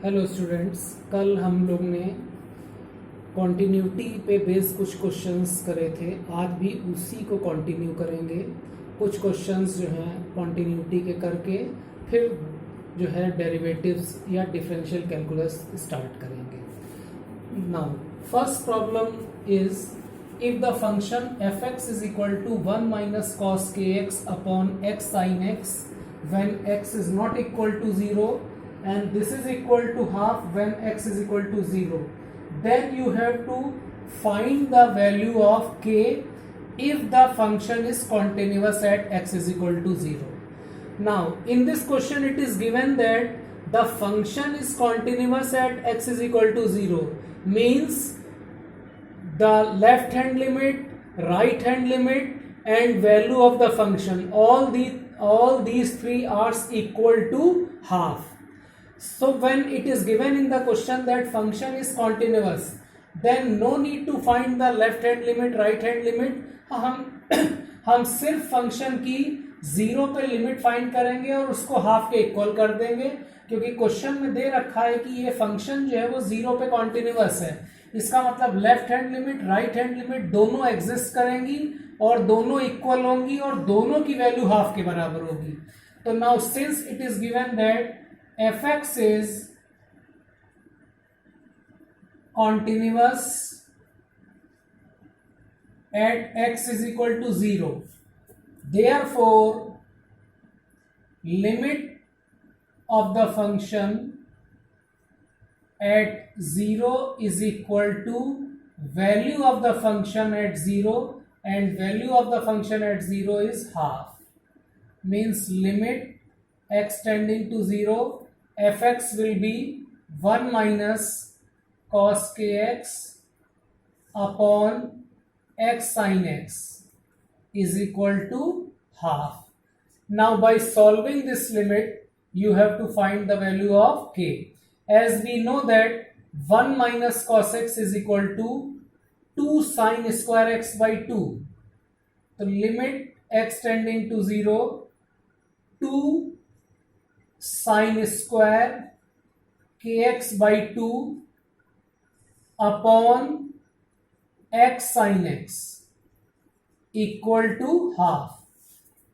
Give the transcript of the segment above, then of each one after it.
Hello students, कल हम लोग ने कॉन्टिन्यूटी पे बेस कुछ क्वेश्चंस करे थे। आज भी उसी को कंटिन्यू करेंगे। कुछ क्वेश्चंस जो हैं कॉन्टिन्यूटी के करके फिर जो है डेरिवेटिव्स या डिफरेंशियल कैलकुलस स्टार्ट करेंगे। Now first problem is if the function fx is equal to 1 minus cos kx upon x sin x when x is not equal to 0 and this is equal to half when x is equal to 0, then you have to find the value of k if the function is continuous at x is equal to 0. Now in this question it is given that the function is continuous at x is equal to 0, means the left hand limit, right hand limit and value of the function, all these three are equal to half. So when it is given in the question that function is continuous, then no need to find the left hand limit, right hand limit. हम सिर्फ function की zero पे limit find करेंगे और उसको half के equal कर देंगे, क्योंकि क्वेश्चन में दे रखा है कि ये फंक्शन जो है वो जीरो पे कॉन्टिन्यूअस है। इसका मतलब left hand limit, right hand limit दोनों एग्जिस्ट करेंगी और दोनों इक्वल होंगी और दोनों की वैल्यू हाफ के बराबर होगी। तो now since it is given that F x is continuous at x is equal to 0, therefore limit of the function at 0 is equal to value of the function at 0 and value of the function at 0 is half, means limit x tending to 0 fx will be 1 minus cos kx upon x sin x is equal to half. Now by solving this limit you have to find the value of k. As we know that 1 minus cos x is equal to 2 sin square x by 2. So limit x tending to 0, 2 sin square kx by 2 upon x sin x equal to half.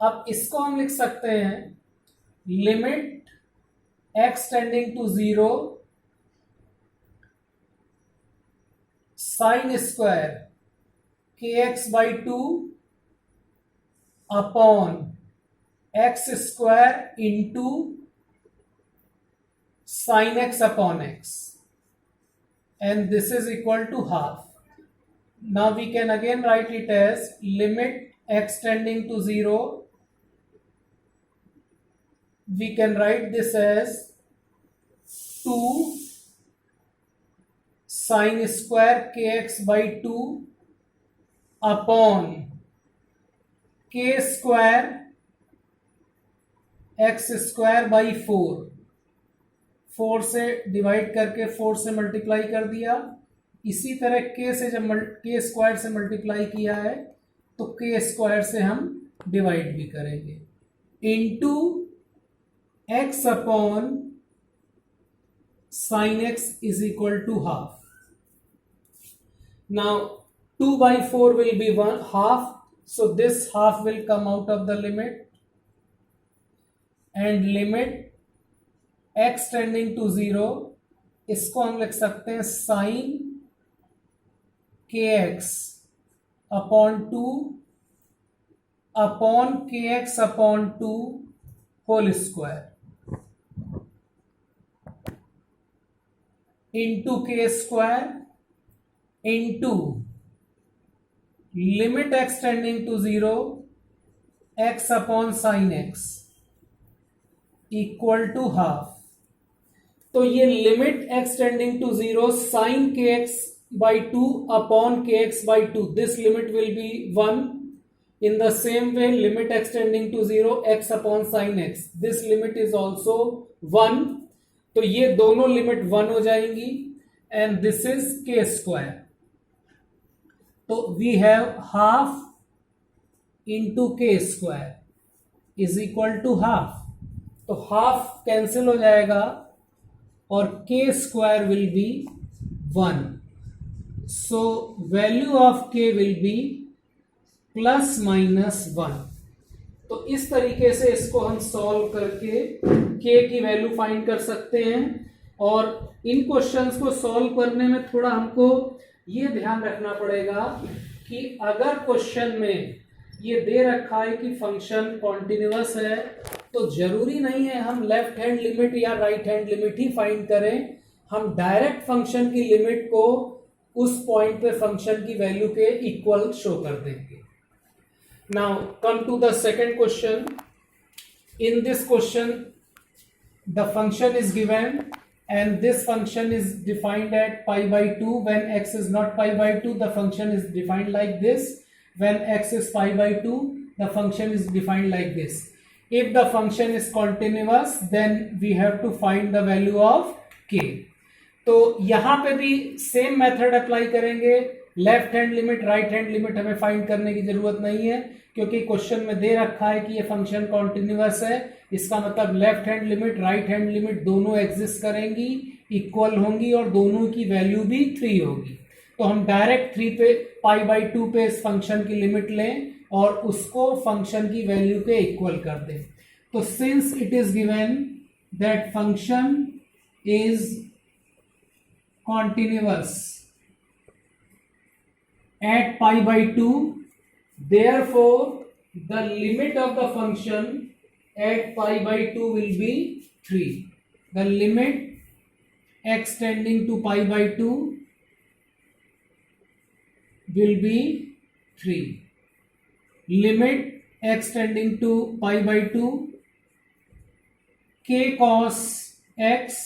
अब इसको हम लिख सकते हैं limit x tending to 0 sine square kx by 2 upon x square into sine x upon x and this is equal to half. Now we can again write it as limit x tending to 0. We can write this as 2 sin square kx by 2 upon k square x square by 4. 4 से divide करके 4 से multiply कर दिया। इसी तरह k से जब k square से मल्टीप्लाई किया है तो k स्क्वायर से हम डिवाइड भी करेंगे into x upon sine x is equal to half. Now 2 by 4 will be half, so this half will come out of the limit and limit x tending to 0, इसको हम लिख सकते हैं sine kx upon 2 upon kx upon 2 whole square into k square into limit x tending to 0 x upon sine x equal to half. तो ये limit x tending to 0 sine kx by 2 upon kx by 2, this limit will be 1. In the same way limit x tending to 0 x upon sin x, this limit is also 1. तो ये दोनों limit 1 हो जाएंगी and this is k square. तो we have half into k square is equal to half. तो half cancel हो जाएगा और k square will be 1. So value of k will be plus minus 1. तो इस तरीके से इसको हम सॉल्व करके k की वैल्यू फाइंड कर सकते हैं। और इन क्वेश्चंस को सॉल्व करने में थोड़ा हमको ये ध्यान रखना पड़ेगा कि अगर क्वेश्चन में ये दे रखा है कि फंक्शन कॉन्टिन्यूअस है, तो जरूरी नहीं है हम लेफ्ट हैंड लिमिट या राइट हैंड लिमिट ही फाइंड करें। हम डायरेक्ट फंक्शन की लिमिट को उस पॉइंट पे फंक्शन की वैल्यू के इक्वल शो कर देंगे। Now come to the second question. In this question the function is given and this function is defined at pi by 2. When x is not pi by 2, the function is defined like this. When x is pi by 2, the function is defined like this. If the function is continuous, then we have to find the value of k. तो यहां पे भी same method apply करेंगे। Left hand limit right hand limit हमें find करने की जरूरत नहीं है, क्योंकि क्वेश्चन में दे रखा है कि ये फंक्शन कॉन्टिन्यूअस है। इसका मतलब left hand limit right hand limit दोनों एग्जिस्ट करेंगी, इक्वल होंगी और दोनों की वैल्यू भी 3 होगी। तो हम डायरेक्ट 3 पे पाई बाई 2 पे इस फंक्शन की लिमिट लें और उसको फंक्शन की वैल्यू के इक्वल कर दें। तो since it is given that function is continuous at pi by 2, therefore the limit of the function at pi by 2 will be 3. The limit x tending to pi by 2 will be 3. Limit x tending to pi by 2, k cos x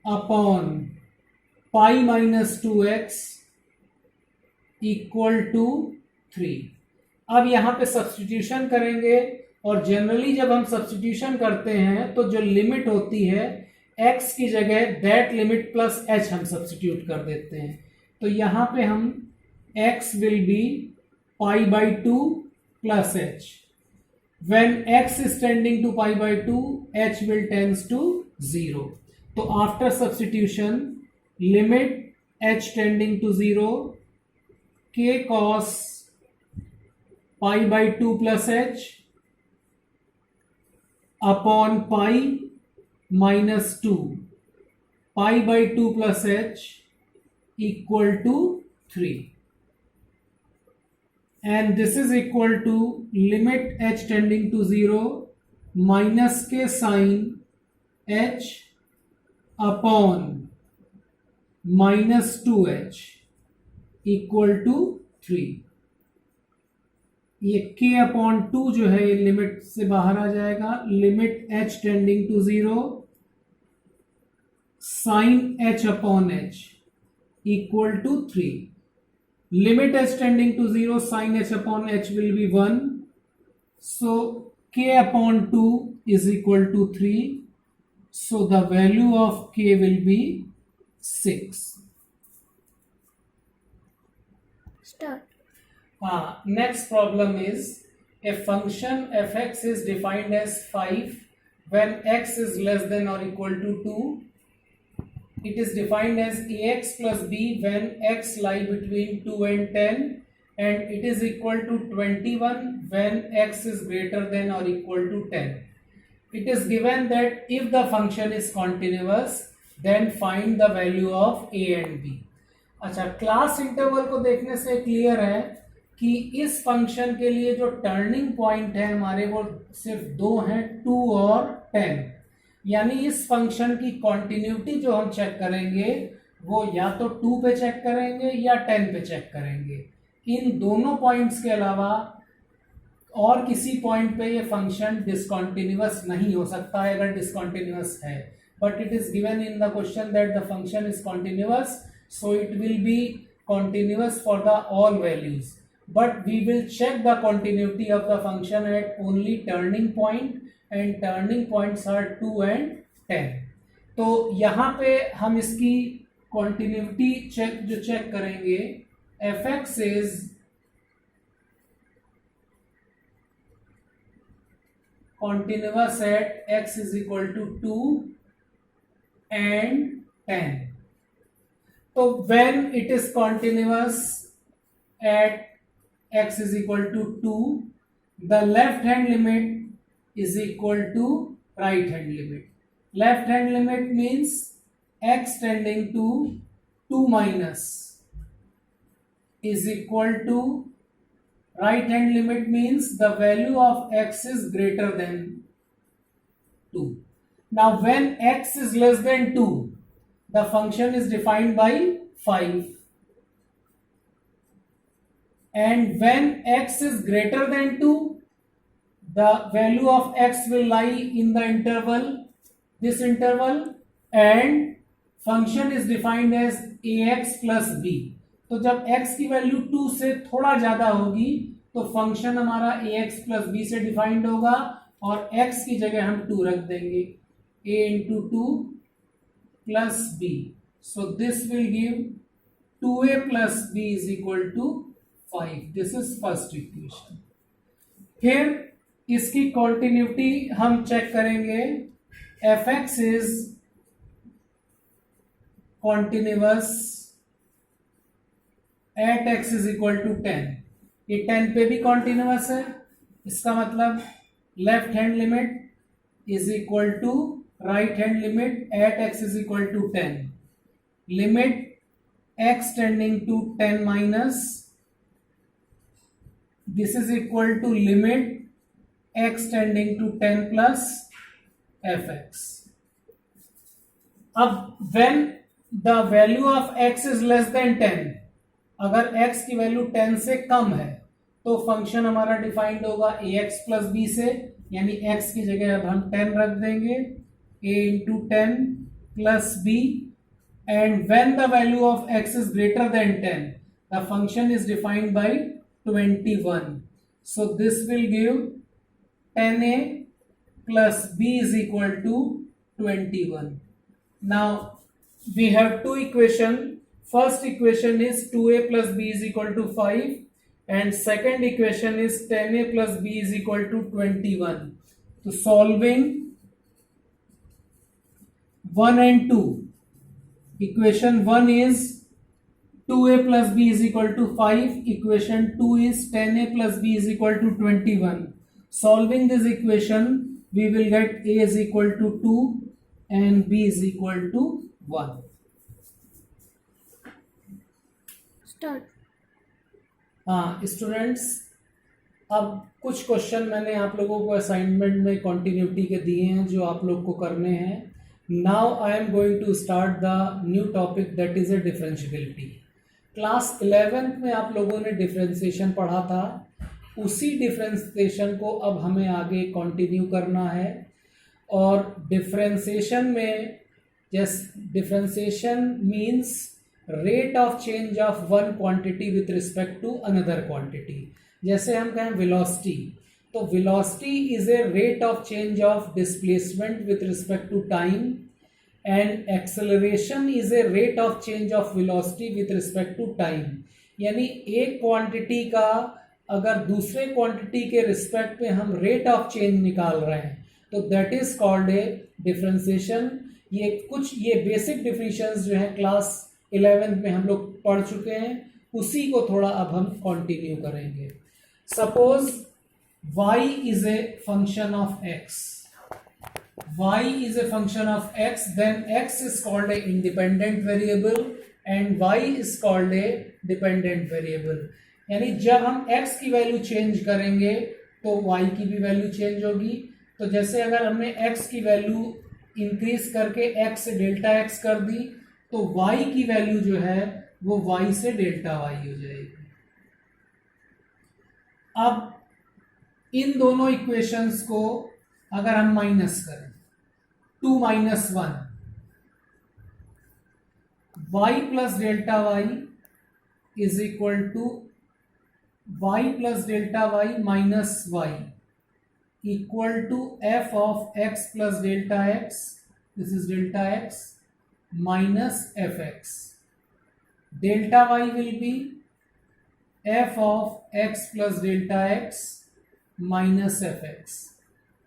upon pi minus 2x equal to 3। अब यहां पे substitution करेंगे और generally जब हम substitution करते हैं तो जो लिमिट होती है x की जगह दैट लिमिट प्लस h हम सब्स्टिट्यूट कर देते हैं। तो यहां पे हम x will be pi by 2 plus h। When x is tending to pi by 2 h will tends to 0। तो after substitution limit h tending to 0, k cos pi by 2 plus h upon pi minus 2 pi by 2 plus h equal to 3, and this is equal to limit h tending to 0 minus k sin h upon minus 2h equal to 3। ये k अपॉन 2 जो है ये limit से बाहर आ जाएगा। Limit h tending to 0 sine h upon h equal to 3। Limit h tending to 0 sine h upon h will be 1, so k अपॉन 2 is equal to 3, so the value of k will be 6. Start. Next problem is a function fx is defined as 5 when x is less than or equal to 2. It is defined as ax plus b when x lie between 2 and 10, and it is equal to 21 when x is greater than or equal to 10. It is given that if the function is continuous, then find the value of a and b. अच्छा, class interval को देखने से clear है कि इस function के लिए जो टर्निंग पॉइंट है हमारे वो सिर्फ 2 हैं, 2 और 10। यानी इस फंक्शन की कॉन्टिन्यूटी जो हम चेक करेंगे वो या तो 2 पे चेक करेंगे या 10 पे चेक करेंगे। इन दोनों पॉइंट्स के अलावा और किसी पॉइंट पे ये फंक्शन डिसकंटिन्यूअस नहीं हो सकता है अगर डिसकंटिन्यूअस है। But it is given in the question that the function is continuous, so it will be continuous for the all values, but we will check the continuity of the function at only turning point, and turning points are 2 and 10. तो यहाँ पे हम इसकी continuity check करेंगे। fx is continuous at x is equal to 2 and 10. So when it is continuous at x is equal to 2, the left hand limit is equal to right hand limit. Left hand limit means x tending to 2 minus is equal to right hand limit means the value of x is greater than 2. Now when x is less than 2, the function is defined by 5, and when x is greater than 2, the value of x will lie in the interval, this interval, and function is defined as ax plus b. तो जब x की value 2 से थोड़ा ज्यादा होगी तो function हमारा ax plus b से डिफाइंड होगा, और x की जगह हम 2 रख देंगे, a into 2 plus b. So this will give 2a plus b is equal to 5. This is first equation. फिर इसकी कॉन्टिन्यूटी हम चेक करेंगे. fx is continuous at x is equal to 10. ये 10 पे भी कॉन्टिन्यूस है, इसका मतलब left hand limit is equal to right hand limit at x is equal to 10. Limit x tending to 10 minus, this is equal to limit x tending to 10 plus fx. अब when the value of x is less than 10, अगर x की value 10 से कम है तो function हमारा defined होगा ax plus b से, यानी x की जगह अब हम 10 रख देंगे, a into 10 plus b, and when the value of x is greater than 10, the function is defined by 21. So this will give 10a plus b is equal to 21. Now we have two equations. First equation is 2a plus b is equal to 5, and second equation is 10a plus b is equal to 21. So solving 1 and 2, equation 1 is 2a plus b is equal to 5, equation 2 is 10a plus b is equal to 21. Solving this equation, we will get a is equal to 2 and b is equal to 1. Start. हाँ students, अब कुछ question मैंने आप लोगों को assignment में continuity के दिए हैं जो आप लोग को करने हैं. Now I am going to start the new topic that is a differentiability. Class 11th में आप लोगों ने डिफरेंशिएशन पढ़ा था, उसी डिफरेंशिएशन को अब हमें आगे कंटिन्यू करना है. और डिफरेंशिएशन में differentiation means rate of change of one quantity with respect to another quantity. जैसे हम कहें वेलोसिटी, तो velocity is a rate of change of displacement with respect to time, and acceleration is a rate of change of velocity with respect to time. यानी एक quantity का अगर दूसरे quantity के रिस्पेक्ट में हम रेट ऑफ चेंज निकाल रहे हैं तो that is called a differentiation. ये बेसिक डिफिनेशंस जो है क्लास 11th में हम लोग पढ़ चुके हैं, उसी को थोड़ा अब हम कंटिन्यू करेंगे. Suppose y is a function of x. y is a function of x, then x is called a independent variable and y is called a dependent variable. यानी जब हम x की वैल्यू चेंज करेंगे तो y की भी value change होगी. तो जैसे अगर हमने x की वैल्यू इंक्रीज करके x से डेल्टा x कर दी तो y की वैल्यू जो है वो y से डेल्टा y हो जाएगी. अब इन दोनों इक्वेशंस को अगर हम माइनस करें, 2 minus 1, y plus delta y is equal to y plus delta y minus y equal to f of x plus delta x, this is delta x, minus fx. Delta y will be f of x plus delta x minus fx.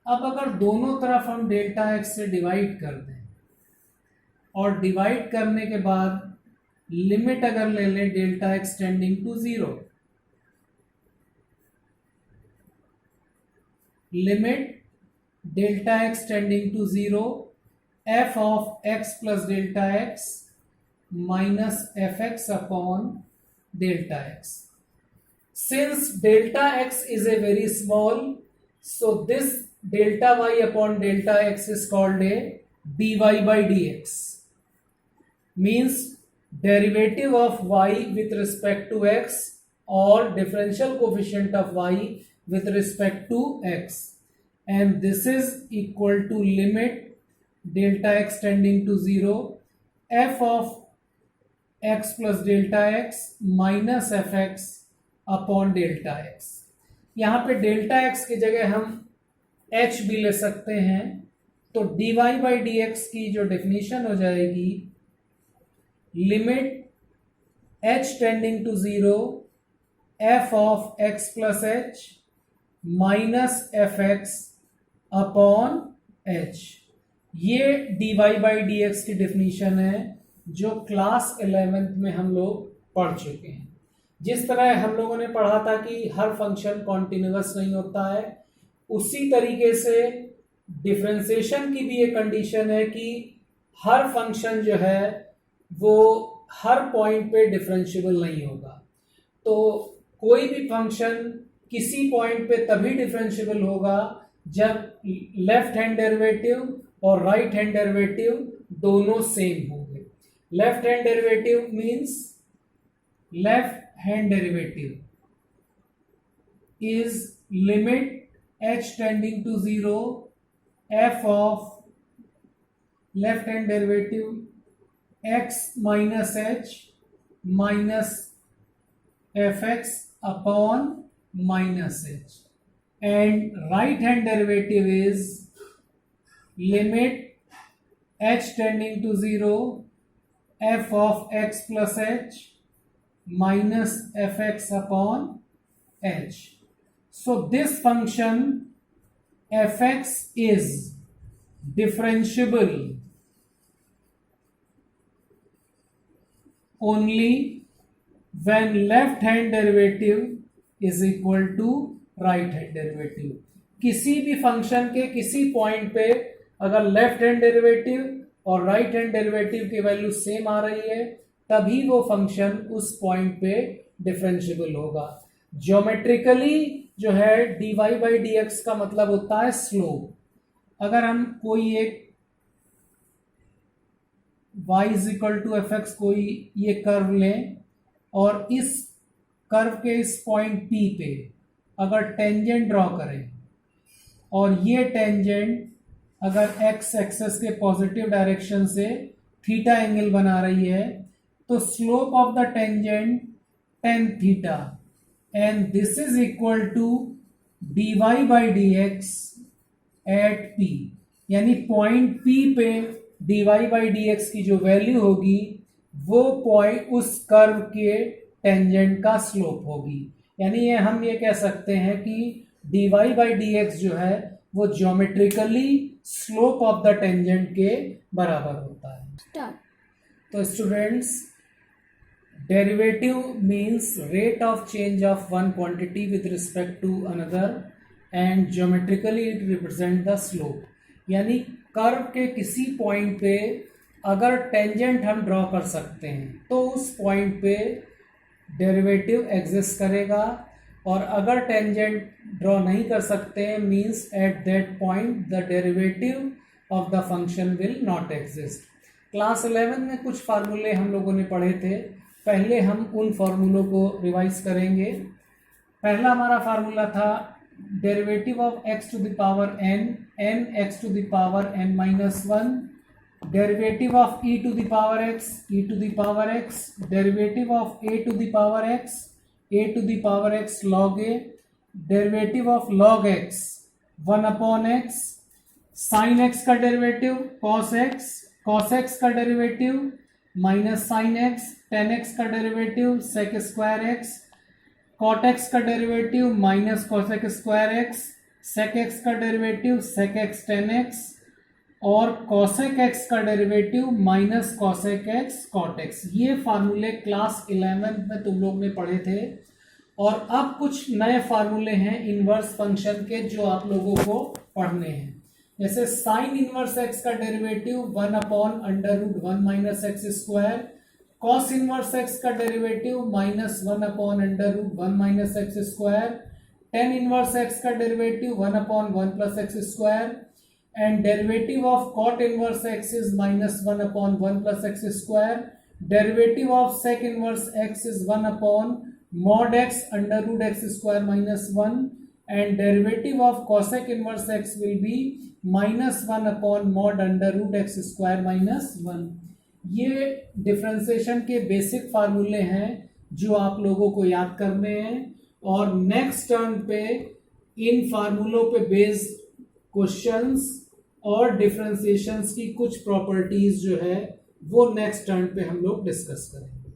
अब अगर दोनों तरफ हम delta x से divide कर दें और divide करने के बाद लिमिट अगर ले लें delta X tending to 0, limit delta X tending to 0 F of X plus delta X minus F X upon delta X. Since delta x is a very small, so this delta y upon delta x is called a dy by dx. Means derivative of y with respect to x or differential coefficient of y with respect to x, and this is equal to limit delta x tending to 0 f of x plus delta x minus fx upon delta x. यहां पे delta x की जगह हम h भी ले सकते हैं, तो dy बाई डी एक्स की जो डेफिनेशन हो जाएगी limit h tending to 0 f of x plus H minus F X upon h. ये dy बाई डी एक्स की डेफिनेशन है जो क्लास 11th में हम लोग पढ़ चुके हैं. जिस तरह हम लोगों ने पढ़ा था कि हर फंक्शन कॉन्टिन्यूअस नहीं होता है, उसी तरीके से डिफरेंशिएशन की भी एक कंडीशन है कि हर फंक्शन जो है वो हर पॉइंट पे डिफरेंशिएबल नहीं होगा. तो कोई भी फंक्शन किसी पॉइंट पे तभी डिफरेंशिएबल होगा जब लेफ्ट हैंड डेरिवेटिव और राइट हैंड डेरिवेटिव दोनों सेम होंगे. Left hand derivative means left hand derivative is limit h tending to 0 f of left hand derivative x minus h minus fx upon minus h, and right hand derivative is limit h tending to 0 f of x plus h minus fx upon h. So this function fx is differentiable only when left hand derivative is equal to right hand derivative. किसी भी function के किसी point पे अगर left hand derivative और right hand derivative की value same आ रही है तभी वो फंक्शन उस पॉइंट पे डिफरेंशिएबल होगा. ज्योमेट्रिकली जो है dy बाई डी एक्स का मतलब होता है स्लोप. अगर हम कोई एक y is equal to F X कोई ये कर्व लें और इस कर्व के इस पॉइंट P पे अगर टेंजेंट ड्रॉ करें और ये टेंजेंट अगर x एक्सेस के पॉजिटिव डायरेक्शन से थीटा एंगल बना रही है तो slope of the tangent tan theta, and this is equal to dy by D X at P. यानी पॉइंट P पे dy बाई डी एक्स की जो वैल्यू होगी वो पॉइंट उस कर्व के टेंजेंट का स्लोप होगी. यानी ये हम ये कह सकते हैं कि dy बाई डी एक्स जो है वो geometrically slope of the tangent के बराबर होता है. Start. तो students, derivative means rate of change of one quantity with respect to another and geometrically it represent the slope. यानी कर्व के किसी पॉइंट पे अगर टेंजेंट हम ड्रॉ कर सकते हैं तो उस पॉइंट पे डेरिवेटिव एग्जिस्ट करेगा, और अगर टेंजेंट ड्रॉ नहीं कर सकते means at that point the derivative of the function will not exist. Class 11 में कुछ फार्मूले हम लोगों ने पढ़े थे. पहले हम उन फार्मूलों को रिवाइज करेंगे. पहला हमारा फार्मूला था derivative of x to the power n x to the power n minus 1, derivative of e to the power x, derivative of a to the power x log a, derivative of log x 1 upon x, sine x का derivative cos x का derivative minus sine x, tan x का derivative sec square x, cot x का derivative minus cosec square x, sec x का derivative sec x tan x, और cosec x का derivative minus cosec x cot x। ये फार्मूले class 11 में तुम लोग ने पढ़े थे। और अब कुछ नए फार्मूले हैं इनवर्स फंक्शन के जो आप लोगों को पढ़ने हैं। जैसे साइन इनवर्स x का derivative 1/√1 minus x square, cos inverse x का derivative -1/√1 minus x square, tan inverse x का derivative 1/1 plus x square, and derivative of cot inverse x is -1/1 plus x square. Derivative of sec inverse x is 1/mod x √x square minus 1, and derivative of cosec inverse x will be -1/mod √x square minus 1। ये differentiation के basic फार्मूले हैं जो आप लोगों को याद करने हैं, और नेक्स्ट टर्म पे इन फार्मूलों पे बेस्ड क्वेश्चंस और डिफरेंशिएशंस की कुछ प्रॉपर्टीज जो है वो नेक्स्ट टर्म पे हम लोग डिस्कस करेंगे।